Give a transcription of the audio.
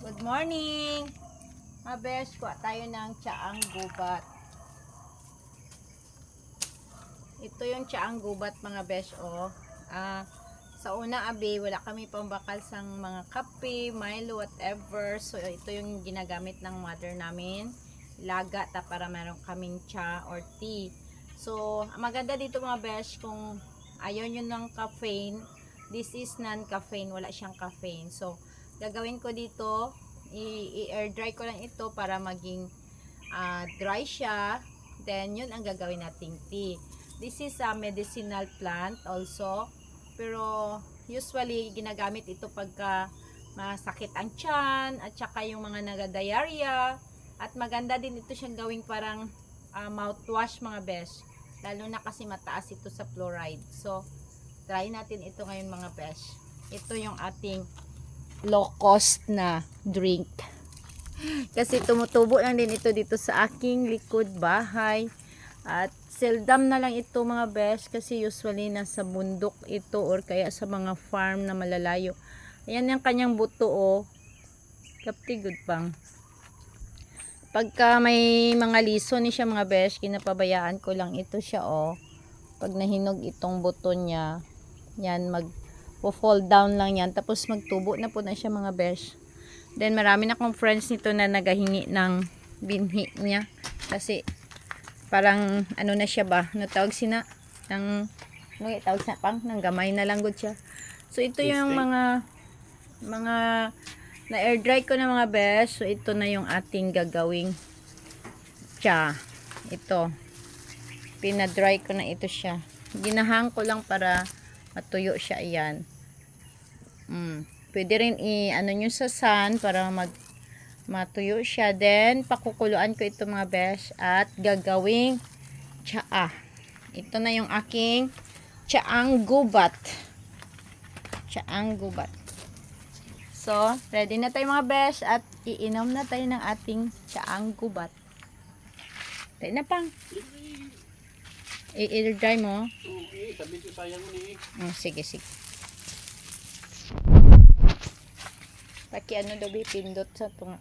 Good morning! Mga besh, kuha tayo ng tsaang gubat. Ito yung tsaang gubat mga besh, oh. Sa unang abi, wala kami pambakal sang mga kape, Milo, whatever. So, ito yung ginagamit ng mother namin. Laga ta para meron kaming tsa or tea. So, maganda dito mga besh, kung ayaw nyo ng caffeine, this is non-caffeine, wala siyang caffeine. So, gagawin ko dito, i-air dry ko lang ito para maging dry siya. Then, yun ang gagawin nating tea. This is a medicinal plant also. Pero, usually, ginagamit ito pagka masakit ang tiyan, at saka yung mga naga-diarrhea. At maganda din ito siyang gawing parang mouthwash mga besh. Lalo na kasi mataas ito sa fluoride. So, try natin ito ngayon mga besh. Ito yung ating low cost na drink. Kasi tumutubo lang din ito dito sa aking likod bahay. At seldom na lang ito mga besh, kasi usually nasa bundok ito or kaya sa mga farm na malalayo. Ayan yung kanyang buto, oh. Kapti good pang. Pagka may mga liso ni siya mga besh, kinapabayaan ko lang ito siya, oh. Pag nahinog itong buto niya, yan, fall down lang yan. Tapos magtubo na po na siya mga besh. Then marami na akong friends nito na nagahingi ng binhi niya. Kasi parang ano na siya ba? Natawag sina ng tawag sa pang ng gamay na lang gud siya. So ito yung mga na air dry ko na mga besh. So ito na yung ating gagawing tsa. Ito. Pina-dry ko na ito siya. Ginahang ko lang para matuyo siya, ayan. Pwede rin ano nyo sa sun para matuyo siya. Then pakukuluan ko ito mga besh at gagawing tsaa. Ito na yung aking tsaang gubat. Tsaang gubat. So, ready na tayo mga besh at iinom na tayo ng ating tsaang gubat. Tayo na pang. I-air dry mo. Okay, sabi ko sayang ni. Sige, sige. Paki ano daw pindot sa tunga.